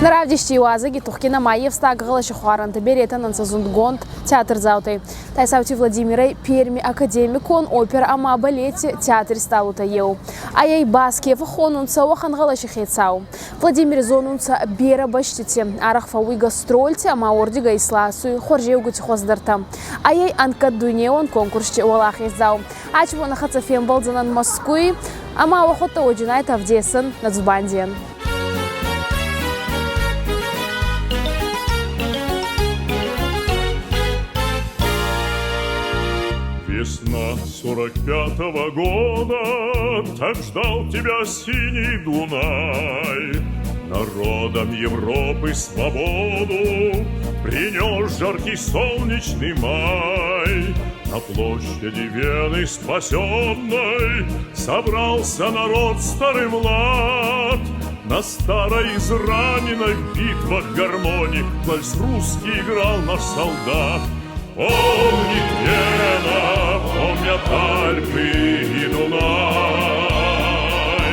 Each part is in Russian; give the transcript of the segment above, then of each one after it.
Наравдишти уазаги тухкина маевста галаши хуаранты беретан ансазундгонд театр заутай. Тайсаути Владимирой Перми академикон опера ама балете театр сталута еу. Аяй баске фахонунца вахан галаши хецау. Владимир зонунца бера баштите арахфауи гастрольте ама ордига исласу хоржеугути хоздартам. Аяй анкадунеон конкурсче уалахизау. Ачвона хацафем балзанан Москвы ама вахота оджинайт авдесан нацбандиен. Весна 45-го года, так ждал тебя синий Дунай. Народам Европы свободу принес жаркий солнечный май. На площади Вены спасенной собрался народ старый млад. На старой израненной в битвах гармоник вальс русский играл наш солдат. Помнит Вена, помнят Альпы и Дунай,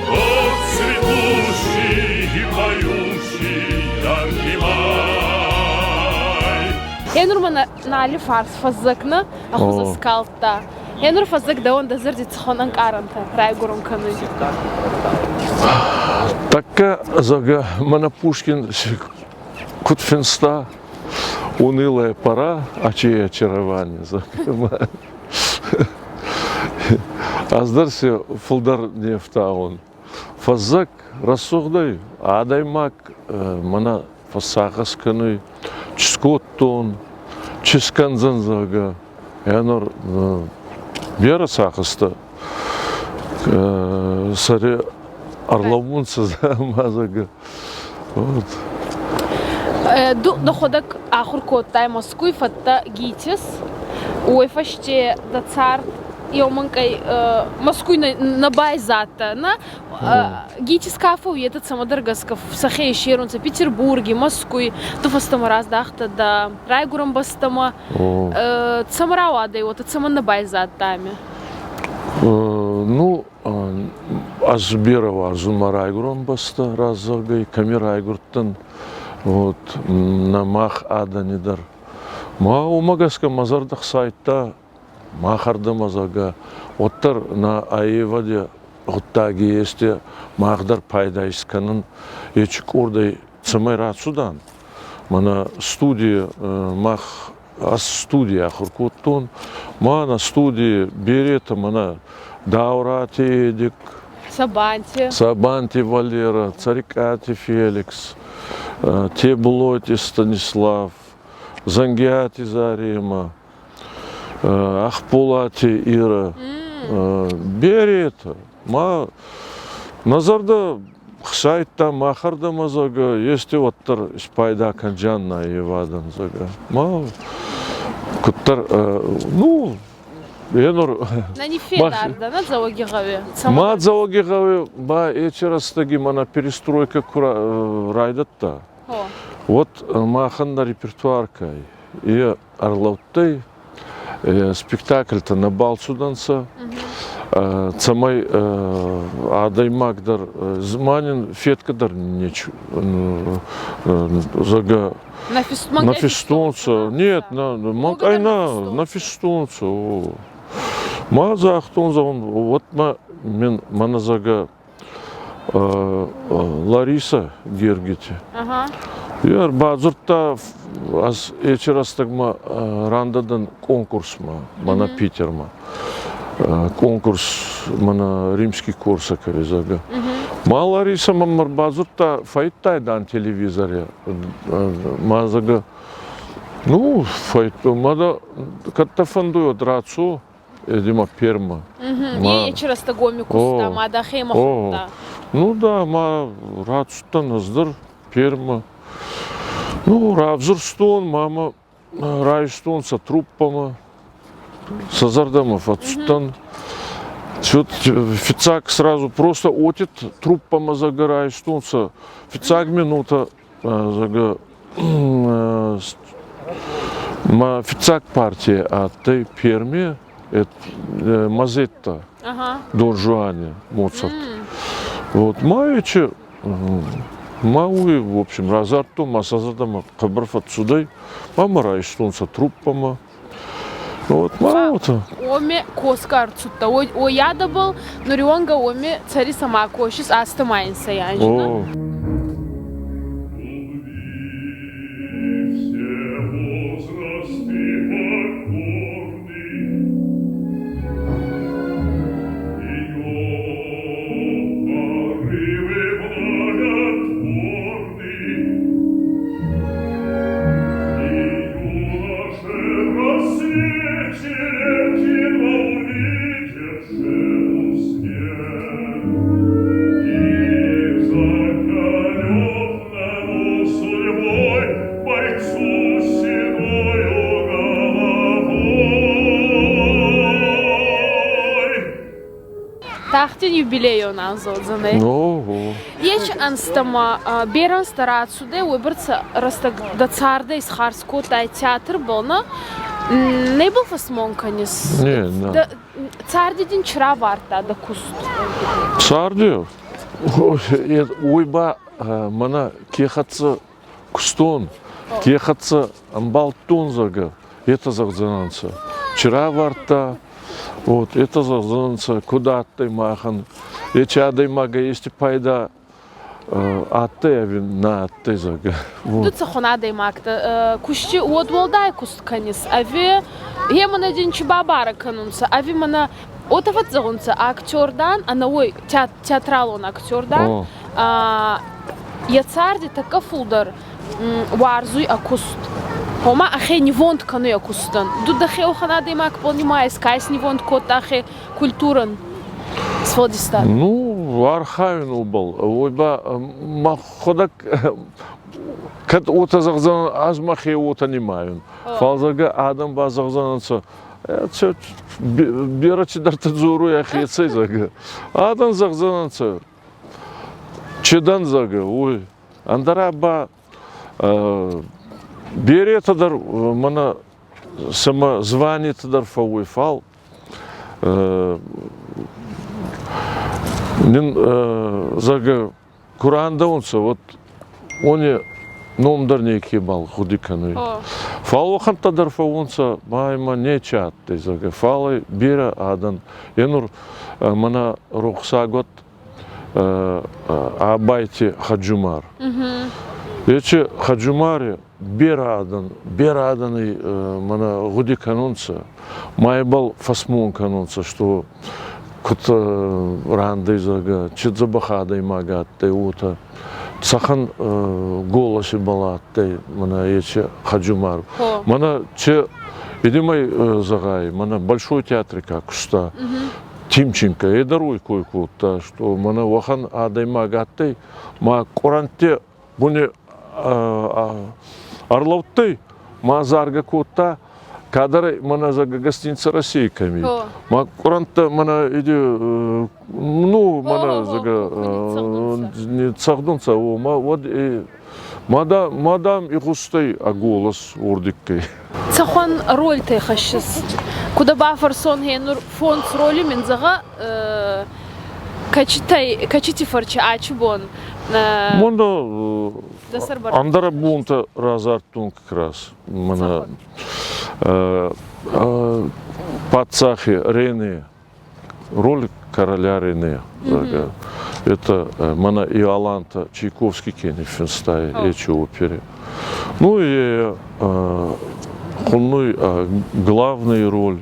тот цветущий и поющий яркий май. Енурма нали фарс фазакна, ахуза скалта. Енур фазак да он дезердит хонан каранта, райгурун каны. Така зага мана Пушкин кутфенста. Унылая пора, а чьи очарование. Аздарсе фулдар нефтаун. Фазак рассугдай, адаймак мана фасахасканы, чискоттон, чисканзанзага. Янор бера сахаста. Саре арлавунца мазага. Вот. Доходок ахуркотай Москвы фатта гитис, уйфаште да цар йоманкай Москвы на байзата на гитис кафу этот самодыргасков сахей шерунца Петербурге Москвы то фастама раздахта да райгурам бастама самарауада и вот это сама на байзатами. Ну азберова азума райгурам баста разагай камерайгуртан. Вот на мах аданидар. Ма умагаска мазардах сайта махарда мазага. Оттар на аеваде оттаги есте махдар пайдайсканын ечик ордай цамайрат судан. Мана студия мах ас студия ахуркуттон. Мана студия берета мана Даурати Эдик. Сабанти Валера, Царикати Феликс. Теблоти Станислав, Зангиати Зарима, Ахпулати Ира, Берета, ма назарда хсайта махарда мазага, есть оттар спайда канджанна евадан зага, ма куттар ну енор на нефедарда на завогигаве. Ма завогигаве ба эчерастаги мана перестройка райдатта. Вот маханна репертуаркай и Орловтай спектакль-то на бал суданца. Цамай адаймагдар зманин феткадар нечу зага на фестунца. Нет, на фестунца. Ма захтунза он вот мана зага Лариса Гергити. Яр базурта аз эчерастагма рандадан конкурсма мана Питерма. Конкурс мана римский Корсакове зага. Ма Лариса мамар базурта файттайдан телевизоре. Ма зага ну файт мада каттафандуё драцу Дима Перма. Не эчерастагоми куста мада хема хунда. Ну да, ма рацутан аздыр Перма. Ну, равзурстон, мама, райстонца труппама, сазардамов отстан. Фицак сразу просто отит труппама зага райстонца. Фицак минута зага фицак партия, а ты Перми, это Мазетта, Дон Жуане, Моцарт. Вот, маючи Мауи, в общем, разарту, масазадама, кабарф отсюда, мама райштунса труппама. Вот, маута. Оме коскар цутта. О яда был, но рионга оме цари сама кошис астамайнса янжина. О, Тахтин юбилей он анзодзаны. ну, Еч анстама беран старацуде выбраться растак да царда из Харско тай театр был, но не был фасмонканис. не, да. Царди дин чра варта да куст. Сарди, ойба, мана кехатса кустон, кехатса амбалтон зага, это загзананца. Вчера варта, вот, это загзананца, куда ты махан, ечадай мага, есть пайда, а ты на ты зага. Тут сахонада и макта. Кущи уодволдай кустканис, а ви емана один чубабара канунца, а ви мана отават загунца актердан, а на ой театрал он актердан. Я царди така фулдар варзуй акуст. Хома ахе нивонт кану якустан. Тут дахе оханада и мак понимай, скайс нивонт кот ахе культуран. Сводистан. Ну, архаин убал. Ойба, маходак, кад ота загзан азмахе ота немаен. Фалзага адам ба загзананца. Берачи дартадзуру яхе цезага. Адам загзананца. Чедан зага. Ой, андара ба беретадар мана сама званитадар фауй фал. Зага Куранда онса, вот он номдар неки бал худиканы. Фалохан тадарфа онса майма не чатты зага фалы бира адан. Енур мана рухсагот абайти хаджумар. Ече хаджумари бира аданы мана худиканонса. Майбал фасмун канонса, что кут ранды зага, чидзабахадай магаттай ута, цахан голоси балаттай, мана ече хаджумар. Мана че идемай загай, мана большой театр как уста, Тимченко, эдаруй койкута, что мана вахан адай магаттай, ма коранте буне арлауттай, ма зарга кута. Кадар мана зага гостиница Российками. Ма куранта мана иди, ну мана зага не цахдунца, ма вот мадам и густой, а голос урдиккой. Цахан роль ты хашис. Куда бафарсон хенур фонд с роли мензага качити фарча ачбон. Монда андара бунта разартун как раз. Мана Пацахи Рене, роль короля Рене. Это мана Иоланта Чайковский кенни финстай, эти опере. Ну и главная роль.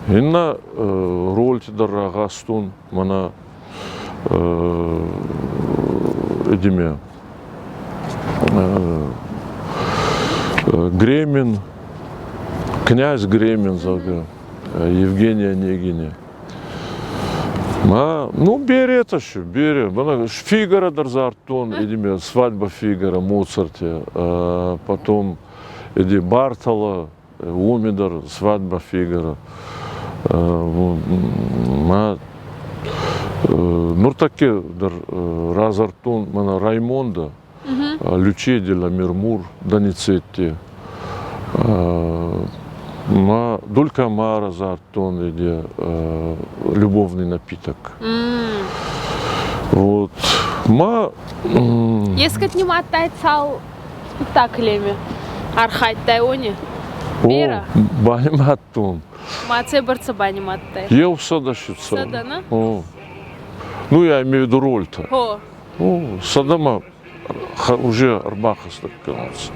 И на роль Дарагастун мана Эдиме Гремин. Князь Гремин, Евгения Онегиня. Ну, бери это еще, бери. Фигаро Дарзартон, идем, свадьба Фигара, Моцарте. Потом иди Бартола, Умидар, свадьба Фигара. Ну, таки Разартон, Раймонда, Лючи де ла Мирмур, Даницетти. Дулька Мара Зартон, где любовный напиток. Вот. Ма... Ескат нематтай цал спектаклями. Архайттай они. Бера? Баниматтун. Мацей барцаба нематтай. Ел садащица. Садана? Ну, я имею в виду роль-то. О. Садама уже арбаха стаканется.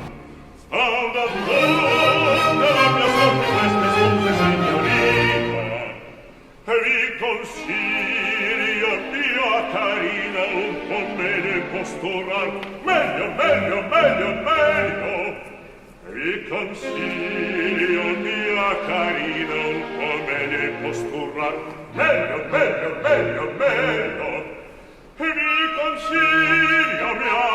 Vi consiglio mio carina un po' meglio imposturar, meglio, meglio, meglio, meglio. Vi consiglio mia carina un po' meglio imposturar, meglio, meglio, meglio, meglio. Vi consiglio mia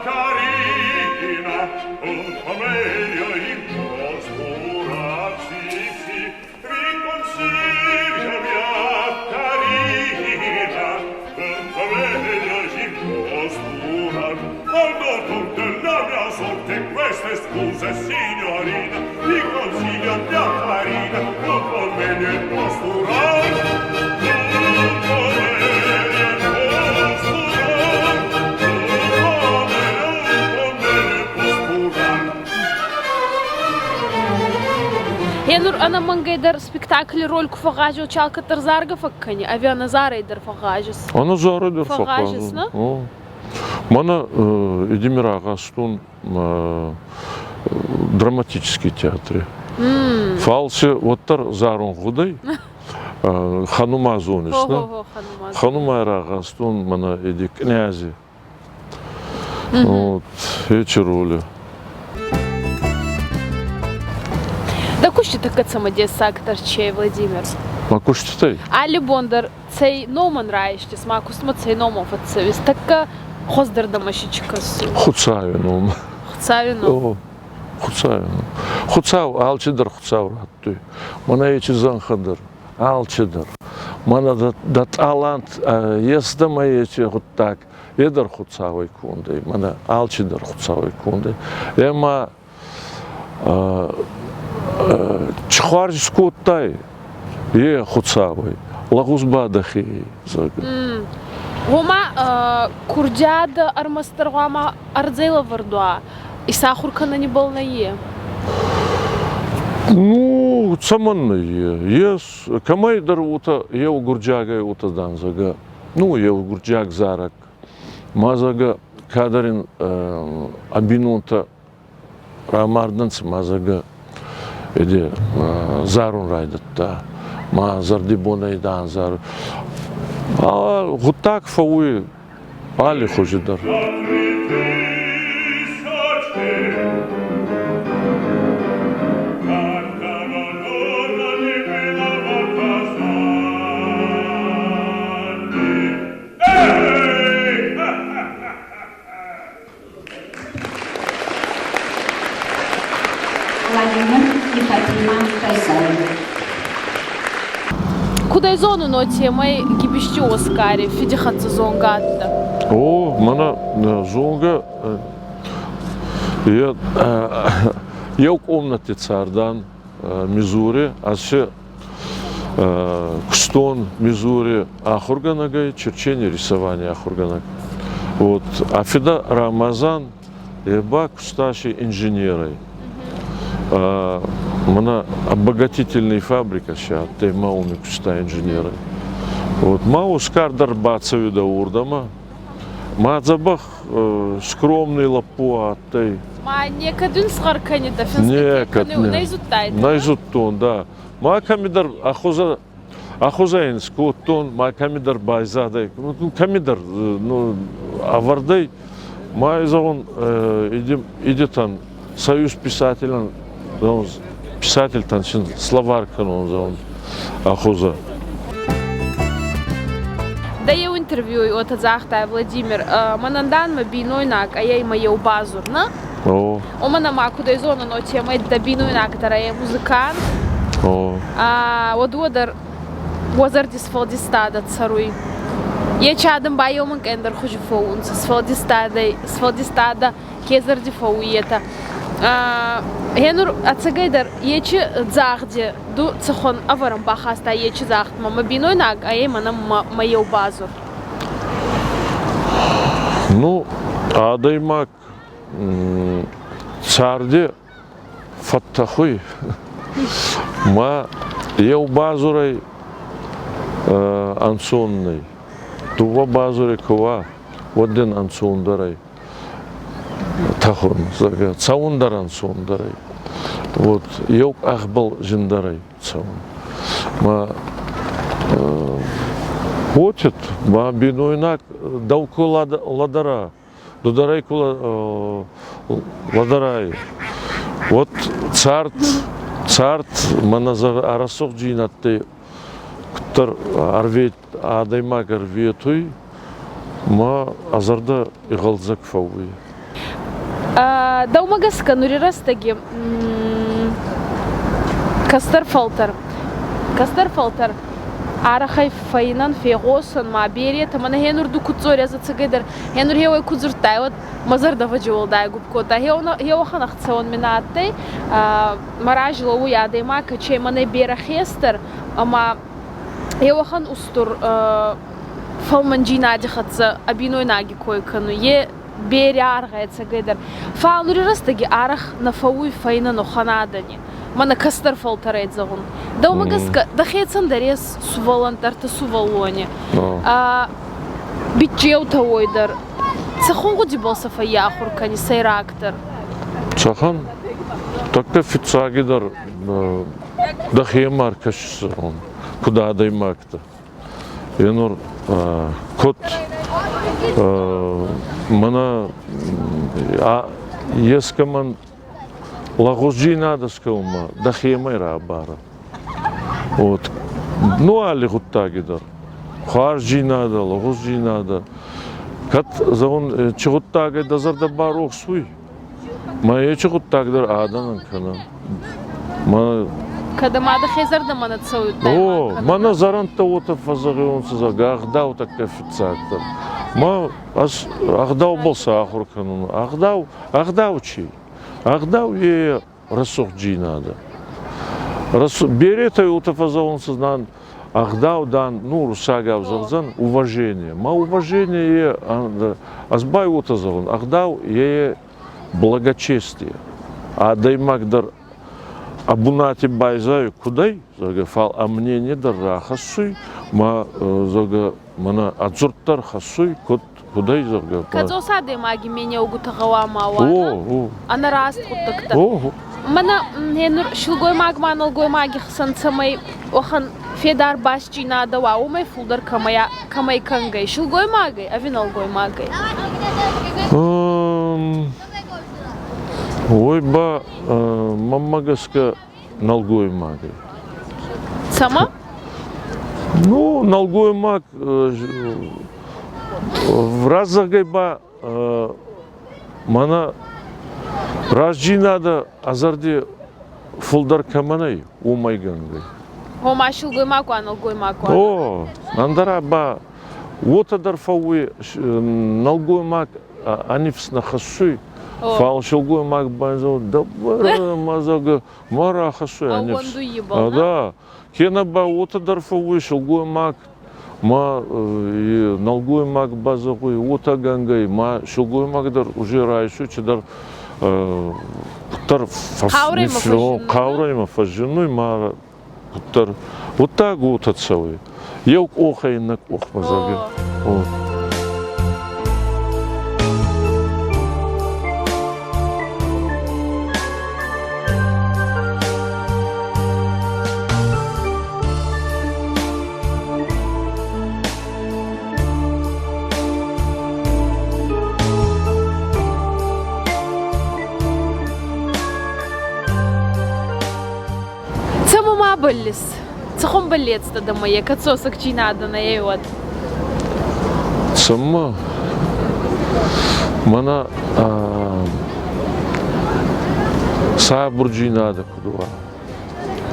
carina un po' meglio imposturar, sì, sì. Vi consiglio mia carina un po' meglio imposturar. Al dotor della mia sorte queste scuse, signorina, vi consiglio mia carina un po' meglio imposturar. Енур ана мангайдар спектакль роль куфагажу чалка тарзарга факкани, авиана зарайдар фагажис. Она зарайдар фагажис, фагажис. Мана Эдемира Астун драматический театр. Фалсе оттар зарун гудай. Ханума зонисна. Ханума Рагастун мана эди князи. Вот эти роли. Да кушти така самодес актор чей Владимир. Макушти тай. Али Бондар цей номан раишти смакустма цей номов отцевис така хоздар дамашичкас. Хуцавину. Хуцавину. Хуцавину. Хуцав алчидар хуцав раттуй. Мана эчи занхадар. Алчидар. Мана да талант естама эчи хуттак. Едар хуцавай кундай. Мана алчидар хуцавай кундай. Ема Чхварж скуттай, хуцавай, лагузба дахи. Гома курдяда армастаргама ардзейла вардуа, и сахуркана не был на е. Ну, саманна ес. Камайдар ута ел гурджага ута данзага. Ну, ел гурджаг зарак. Мазага кадарин абинунта рамарданц мазага. Эди зарун райдатта, ма зарди бонайдан зар. Гутак фауи али хожидар. Куда зону ноти май гибищи Оскари, фидихатца зонгатта. Мана зонга я в комнате цардан Мизури, а все Кстон, Мизури, Ахурганагай, черчение, рисование Ахурганаг. Вот, Афида Рамазан, еба кусташи инженеры. Мана обогатительная фабрика сейчас, ты мауми куста инженеры. Вот, мау скардар бацави да урдама, мазабах скромный лапуа, ты. Ма некадун схаркани да финский. Найзуттон, да. Ма камидар ахозаин скоттон, ма камидар байзадай. Ну камидар, ну авардай, ма изон идетан союз писателей. Писатель танцин словарка он ахоза. Да я интервью от Азахта Владимир Манандан мабиной нак, а я и мою базу, на? О. Мана маку да изона но тема да биной нак, тарая музыкант. О. Вот водар возардис фалдистада царуй. Я чадам байоман кендер хожу фоун с фалдистада кезарди фауиета. Енур ацагайдар ечи дзахди ду цахон аварам бахаста ечи захт мама биной наг, а я мана мою базу. Ну, адаймак царде фаттахуй. Ма ел базурай ансонный. Тува базурай кова. Один ансондарай. Тахон, цаундар ансондарай. Вот, ел ахбал жиндарай цаун. Ма хотят, ма бинуйнак дауку ладара. Дударай кула ладарай. Вот царт мана арасок джинатты ктар арвет адаймак арветуй ма азарда игалзак фауи. Даумагаска нурирастаги кастар фалтар арахай файнан фегосан ма берет мана хенур ду куцоря за цегедер хенур хевой кузуртай вот мазарда ваджол дай губкота хео ханахцон минаттай маражло у ядайма качей мана бера хестер ама хео хан устур фалманджина дихатса абиной наги койкану е беряр гайца гайдар фаалури растаги арах на фауи файна но ханадани мана кастар фалтарайт загун даумагаска дахецан дарес сувалантарта сувалони бичеу тавойдар цахонгу диболса фаяхур кани сайрактар Цахан такка фицагидар дахемар каш куда даймакта енур кот мана ескаман лагужи надо скалма дахемай рабара вот ну али гуттагидар харжи надо лагужи надо кат завон чугуттага дазарда барух суй ма чугуттагдар аданан кана ма когда мада хезарда мана цой о мана заранта ота фазагионсыз агдау такка фицактар ма ас агдау болса ахурканун агдау чи агдау е расух джинада расу беретай ота фазагионсыз агдау дан ну русагав загзан уважение ма уважение е азбай ота загон агдау е благочестие а даймагдар абунати байзаю кудай зага фал мне не дара хасуй ма зага мана адзуртар хасуй кудай зага кадосады маги меня угутагава мава она раст хуттакта мана хенур шилгой магманал гой маги хсанцамай охан федар басчи надо ваумай фулдар камай кангай шилгой магай авинал гой магай ой ба мамагаска налгой магай. Сама? Ну, налгой маг в разагай ба мана разжи надо азарди фулдар каманай умайгангай. О машилгой магу аналгой магу. О, андара ба отадар фауи налгой маг анифс нахасуй. Фал шилгой маг банзо да мазага мара хасуй анифс. Да. Кена ба отадар фауи шилгой маг ма налгой маг базагой отагангай ма шилгой магдар уже райшу чедар тар каурайма фажиной ма тар вот так вот отцовый. Я охайнак ох мазага. Баллис. Цахом баллец тогда моя, кацосок чинада на ей вот. Сама мана сабурджи надо кудуа.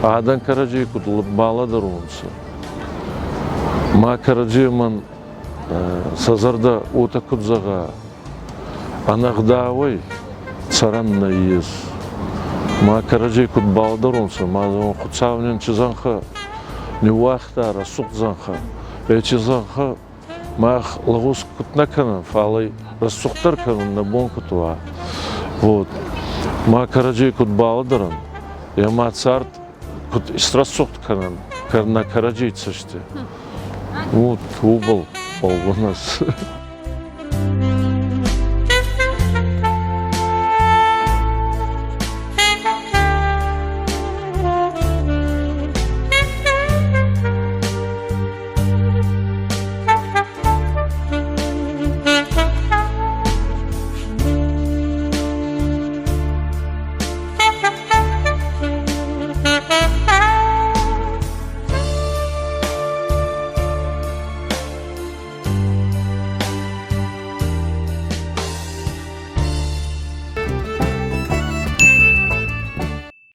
Адан караджи кудула бала дарунса. Ма караджи ман сазарда ота кудзага. Анагдавай царан на ез. Ма караджи куд бала дарунса. Ма худсавнен чизанха не уахта расук занха. Чизанха мах лагус кутнакана, фалай рассухтар канун на бон кутуа. Вот. Ма караджи кут баладаран, я ма царт кут истрасухт канан, на караджи цаште. Вот, убыл, у нас.